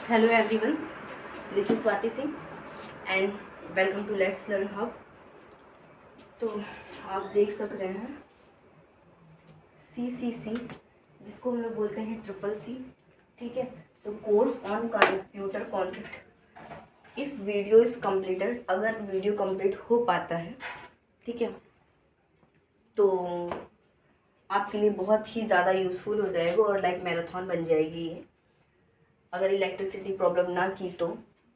Hello everyone, this is Swati Singh and welcome to Let's Learn Hub। तो आप देख सक रहे हैं CCC जिसको हम लोग बोलते हैं CCC, ठीक है। तो course on computer concept. If video is completed, अगर वीडियो कंप्लीट हो पाता है, ठीक है, तो आपके लिए बहुत ही ज़्यादा यूज़फुल हो जाएगा और लाइक मैराथन बन जाएगी ये, अगर इलेक्ट्रिसिटी प्रॉब्लम ना की तो।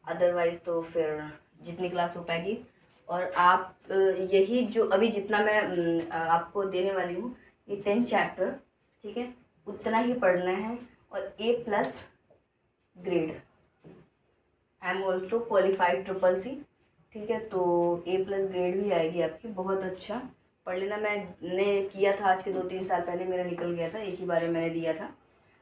अदरवाइज़ तो फिर जितनी क्लास हो पाएगी। और आप यही जो अभी जितना मैं आपको देने वाली हूँ, ये 10 चैप्टर, ठीक है, उतना ही पढ़ना है। और A+ grade, I am also qualified CCC, ठीक है। तो A+ ग्रेड भी आएगी आपकी, बहुत अच्छा पढ़ लेना। मैंने किया था आज के 2-3 साल पहले, मेरा निकल गया था, एक ही बार में मैंने दिया था।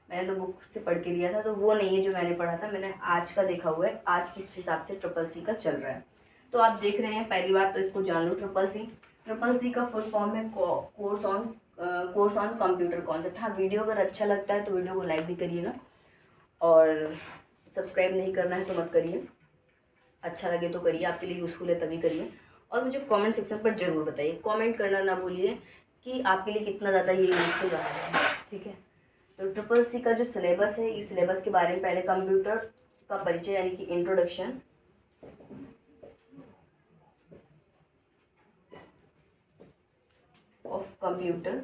मैंने तो बुक से पढ़ के दिया था, तो वो नहीं है जो मैंने पढ़ा था। मैंने आज का देखा हुआ है, आज किस हिसाब से CCC का चल रहा है। तो आप देख रहे हैं, पहली बात तो इसको जान लो। CCC का फुल फॉर्म है कोर्स ऑन कंप्यूटर कॉन्सेप्ट। हाँ, वीडियो अगर अच्छा लगता है तो वीडियो को लाइक भी करिएगा, और सब्सक्राइब नहीं करना है तो मत करिए, अच्छा लगे तो करिए, आपके लिए यूज़फुल है तभी करिए। और मुझे कमेंट सेक्शन पर ज़रूर बताइए, कमेंट करना ना भूलिए कि आपके लिए कितना ज़्यादा ये यूज़फुल रहा है, ठीक है। तो CCC का जो सिलेबस है, इस सिलेबस के बारे में पहले कंप्यूटर का परिचय यानी कि इंट्रोडक्शन, ऑफ कंप्यूटर,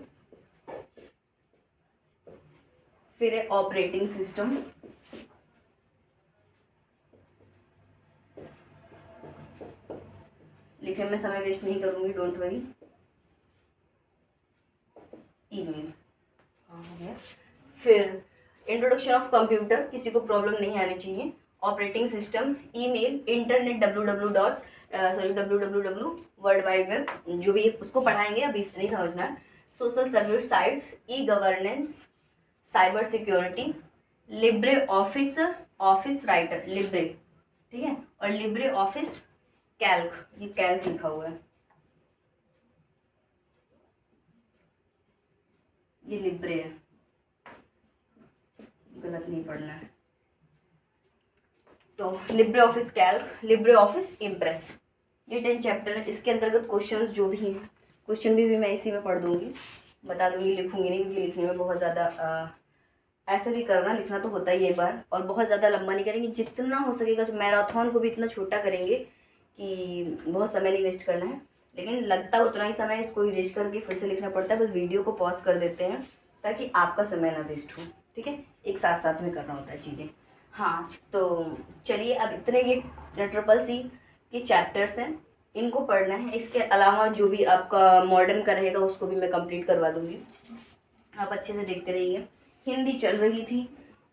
फिर है ऑपरेटिंग सिस्टम, लिखने में समय वेस्ट नहीं करूंगी, डोंट वरी। ईमेल, हाँ हो गया। फिर इंट्रोडक्शन ऑफ कंप्यूटर, किसी को प्रॉब्लम नहीं आनी चाहिए। Operating system, email, internet, www world wide web, जो भी उसको पढ़ाएंगे, अभी नहीं समझना है। Social service sites, e governance, cyber security, Libre office, office writer Libre, ठीक है, और लिब्रे ऑफिस कैल्क, ये कैल्क लिखा हुआ है, ये लिब्रे है, गलत नहीं पढ़ना है। तो Libre office Calc, Libre office impress, ये 10 चैप्टर है। इसके अंतर्गत क्वेश्चंस जो भी हैं, क्वेश्चन भी मैं इसी में पढ़ दूंगी, बता दूंगी, लिखूंगी नहीं, क्योंकि लिखने में बहुत ज़्यादा ऐसे भी करना, लिखना तो होता ही एक बार, और बहुत ज़्यादा लंबा नहीं करेंगे, जितना हो सकेगा। जो मैराथन को भी इतना छोटा करेंगे कि बहुत समय नहीं वेस्ट करना है, लेकिन लगता उतना ही समय इसको इरेज करके फिर से लिखना पड़ता है। बस वीडियो को पॉज कर देते हैं ताकि आपका समय ना वेस्ट हो, ठीक है। एक साथ साथ में करना होता है चीज़ें। हाँ, तो चलिए, अब इतने ये CCC के चैप्टर्स हैं, इनको पढ़ना है। इसके अलावा जो भी आपका मॉडर्न का रहेगा उसको भी मैं कंप्लीट करवा दूँगी, आप अच्छे से देखते रहिए। हिंदी चल रही थी,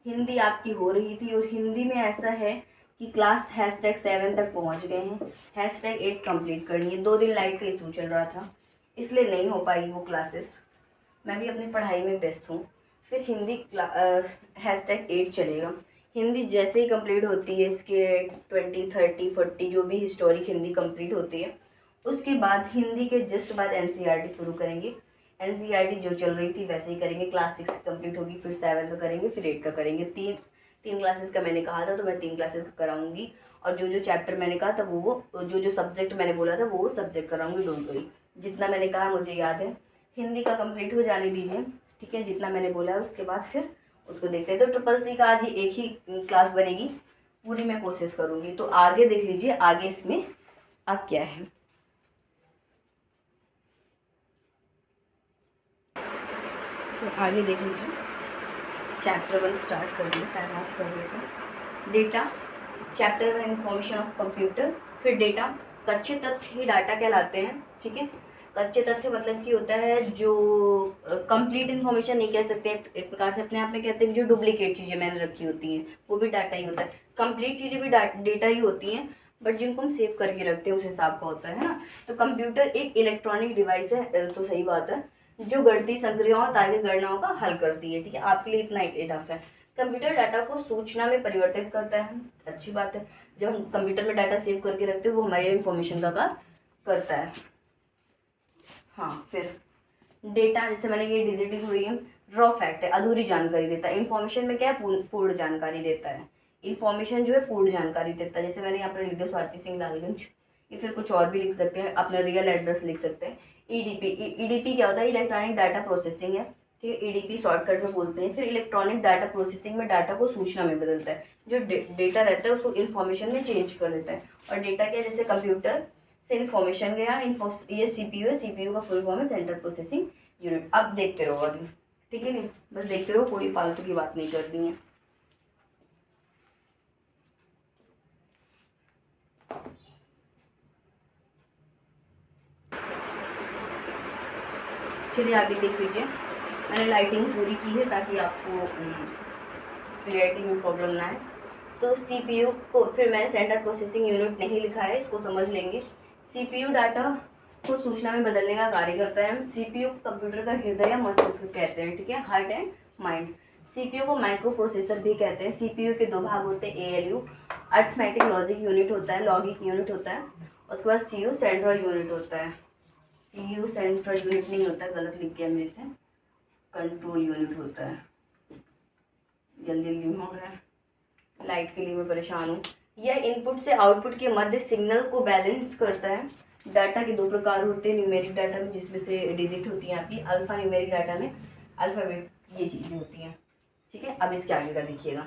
हिंदी आपकी हो रही थी, और हिंदी में ऐसा है कि क्लास #7 तक पहुंच गए हैं, #8 कंप्लीट करनी है। 2 दिन लाइट का इशू चल रहा था, इसलिए नहीं हो पाई वो क्लासेस, मैं भी अपनी पढ़ाई में व्यस्त हूँ। फिर हिंदी #8 चलेगा। हिंदी जैसे ही कंप्लीट होती है, इसके 20, 30, 40 जो भी हिस्टोरिक हिंदी कंप्लीट होती है, उसके बाद हिंदी के जस्ट बाद NCERT शुरू करेंगे। NCERT जो चल रही थी वैसे ही करेंगे। क्लास 6 कंप्लीट होगी, फिर 7 का करेंगे, फिर 8 का करेंगे। तीन क्लासेस का मैंने कहा था, तो मैं 3 क्लासेस का कराऊंगी। और जो जो चैप्टर मैंने कहा था वो जो जो सब्जेक्ट मैंने बोला था वो सब्जेक्ट कराऊंगी, डोंट वरी। जितना मैंने कहा मुझे याद है। हिंदी का कंप्लीट हो जाने दीजिए, ठीक है, जितना मैंने बोला है, उसके बाद फिर उसको देखते हैं। तो CCC का आज ही एक ही क्लास बनेगी, पूरी मैं कोशिश करूँगी। तो आगे देख लीजिए, आगे इसमें अब क्या है। तो आगे देख लीजिए, चैप्टर 1 स्टार्ट कर दिए, फैन ऑफ कर देते। Data, chapter 1 information of computer. फिर डेटा, कच्चे तथ्य ही डाटा कहलाते हैं, ठीक है। कच्चे तथ्य मतलब कि होता है जो कंप्लीट इन्फॉर्मेशन नहीं कह सकते, एक प्रकार से अपने आप में कहते हैं कि जो डुप्लीकेट चीज़ें मैंने रखी होती हैं वो भी डाटा ही होता है। कंप्लीट चीज़ें भी डेटा ही होती हैं, बट जिनको हम सेव करके रखते हैं उस हिसाब का होता है ना। तो कंप्यूटर एक इलेक्ट्रॉनिक डिवाइस है, तो सही बात है, जो गणितीय संक्रियाओं और तार्किक गणनाओं का हल करती है, ठीक है। आपके लिए इतना इनफ है। कंप्यूटर डाटा को सूचना में परिवर्तित करता है, अच्छी बात है। जब हम कंप्यूटर में डाटा सेव करके रखते हैं वो हमारे इन्फॉर्मेशन का काम करता है। हाँ, फिर डेटा, जैसे मैंने ये डिजिटिंग हुई है, रॉ फैक्ट है, अधूरी जानकारी देता है। इन्फॉर्मेशन में क्या है, पूर्ण जानकारी देता है। इन्फॉर्मेशन जो है पूर्ण जानकारी देता है। जैसे मैंने यहाँ पर लिख दिया स्वाति सिंह लालगंज, या फिर कुछ और भी लिख सकते हैं, अपना रियल एड्रेस लिख सकते हैं। ईडीपी, ईडीपी क्या होता है? इलेक्ट्रॉनिक डाटा प्रोसेसिंग है, ठीक है, ईडीपी शॉर्टकट में बोलते हैं। फिर इलेक्ट्रॉनिक डाटा प्रोसेसिंग में डाटा को सूचना में बदलता है, जो डेटा रहता है उसको इन्फॉर्मेशन में चेंज कर देता है। और डेटा क्या, जैसे कंप्यूटर से इन्फॉर्मेशन गया, ये सीपीयू है, सीपीयू का फुल फॉर्म है सेंट्रल प्रोसेसिंग यूनिट। अब देखते रहो अभी, ठीक है, नहीं बस देखते रहो, कोई फालतू की बात नहीं करनी है। चलिए आगे देख लीजिए। मैंने लाइटिंग पूरी की है ताकि आपको क्लियरिटी में प्रॉब्लम ना आए। तो सीपीयू को फिर मैंने सेंट्रल प्रोसेसिंग यूनिट नहीं लिखा है, इसको समझ लेंगे। सीपीयू डाटा को सूचना में बदलने का कार्य करता है। हम सीपीयू कंप्यूटर का हृदय या मस्तिष्क कहते हैं, ठीक है, हार्ट एंड माइंड। सीपीयू को माइक्रो प्रोसेसर भी कहते हैं। सीपीयू के 2 भाग होते हैं, एएलयू अर्थमेटिक लॉजिक यूनिट होता है, लॉगिक यूनिट होता है। उसके बाद सीयू सेंट्रल यूनिट होता है। सीयू सेंट्रल यूनिट नहीं होता, गलत लिख गया मेरे से, कंट्रोल यूनिट होता है। जल्दी जल्दी में हो रहा है, लाइट के लिए मैं परेशान हूँ। यह इनपुट से आउटपुट के मध्य सिग्नल को बैलेंस करता है। डाटा के 2 प्रकार होते हैं, न्यूमेरिक डाटा में जिसमें से डिजिट होती है आपकी, अल्फा न्यूमेरिक डाटा में अल्फ़ाबेट ये चीज़ें होती हैं, ठीक है। अब इसके आगे का देखिएगा।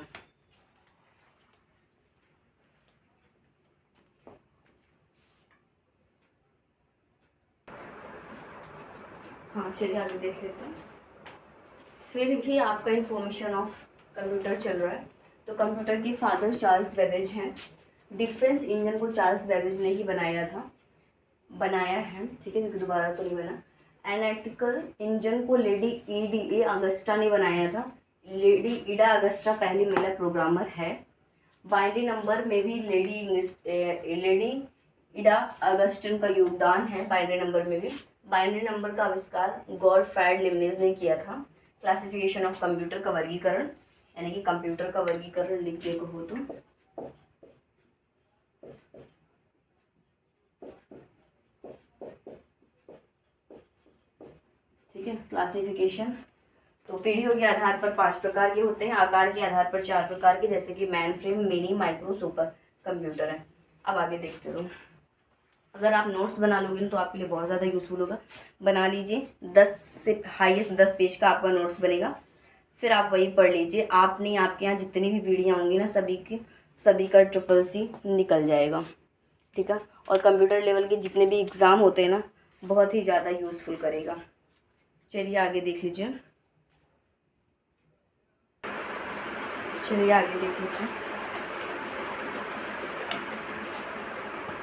हाँ चलिए आगे देख लेते हैं। फिर भी आपका इंफॉर्मेशन ऑफ कंप्यूटर चल रहा है। तो कंप्यूटर के फादर चार्ल्स बेबेज हैं। डिफरेंस इंजन को चार्ल्स बेबेज ने ही बनाया है, ठीक है, क्योंकि दोबारा तो नहीं बना। एनालिटिकल इंजन को लेडी ईडीए अगस्टा ने बनाया था। लेडी ईडा अगस्टा पहली महिला प्रोग्रामर है। बाइनरी नंबर में भी लेडी ईडा अगस्टन का योगदान है। बाइनरी नंबर में भी, बाइनरी नंबर का आविष्कार गॉडफ्राइड लिबनिज ने किया था। क्लासिफिकेशन ऑफ कंप्यूटर का वर्गीकरण, यानी कि कंप्यूटर का वर्गीकरण लिख दे को हो तो ठीक है। क्लासिफिकेशन तो पीढ़ियों के आधार पर 5 प्रकार के होते हैं, आकार के आधार पर 4 प्रकार के, जैसे कि man frame, mini, micro, super computer है। अब आगे देखते रहो। अगर आप नोट्स बना लोगे तो आपके लिए बहुत ज़्यादा यूज़फुल होगा। बना लीजिए, 10 से हाईएस्ट 10 पेज का आपका नोट्स बनेगा, फिर आप वही पढ़ लीजिए। आपके यहाँ जितनी भी पीढ़ियाँ होंगी ना, सभी का CCC निकल जाएगा, ठीक है। और कंप्यूटर लेवल के जितने भी एग्ज़ाम होते हैं ना, बहुत ही ज़्यादा यूज़फुल करेगा। चलिए आगे देख लीजिए।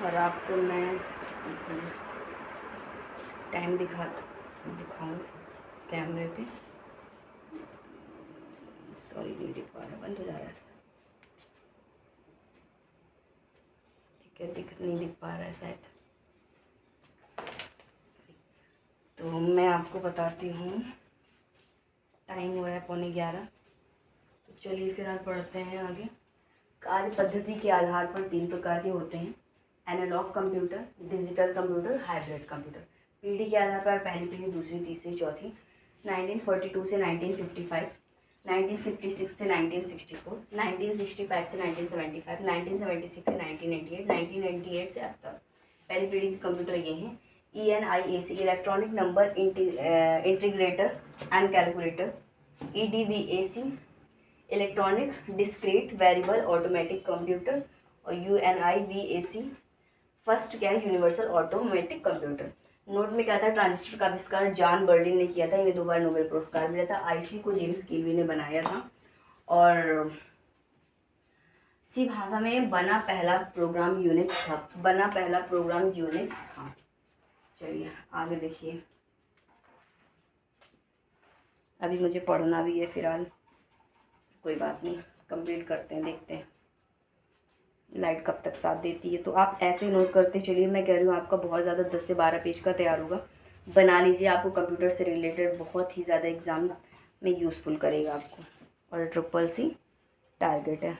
और आपको मैं टाइम दिखाऊँ कैमरे पे। सॉरी नहीं दिख पा रहा, बंद हो जा रहा है, ठीक है, नहीं दिख पा रहा है शायद। तो मैं आपको बताती हूँ, टाइम हो रहा है 11:15। तो चलिए फिर आप पढ़ते हैं आगे। कार्य पद्धति के आधार पर 3 प्रकार के होते हैं, analog computer, digital computer, hybrid computer. पीढ़ी के आधार पर पहली पीढ़ी, दूसरी, तीसरी, चौथी। 1942 से 1955, 1956 से 1964, 1965 से 1975, 1976 से 1998, 1998 से अब तक। पहली पीढ़ी के कंप्यूटर ये हैं: ENIAC electronic number integrator and calculator, EDVAC electronic discrete variable automatic computer, और UNIVAC फर्स्ट क्या है, यूनिवर्सल ऑटोमेटिक कंप्यूटर। नोट में क्या था, ट्रांजिस्टर का आविष्कार जॉन बर्लिन ने किया था, इन्हें 2 बार नोबेल पुरस्कार मिला था। आईसी को जेम्स किल्वी ने बनाया था। और सी भाषा में बना पहला प्रोग्राम यूनिक्स था। चलिए आगे देखिए। अभी मुझे पढ़ना भी है फिलहाल, कोई बात नहीं, कंप्लीट करते हैं, देखते हैं लाइट कब तक साथ देती है। तो आप ऐसे ही नोट करते चलिए। मैं कह रही हूँ आपका बहुत ज़्यादा 10 से 12 पेज का तैयार होगा, बना लीजिए। आपको कंप्यूटर से रिलेटेड बहुत ही ज़्यादा एग्ज़ाम में यूज़फुल करेगा आपको, और CCC टारगेट है।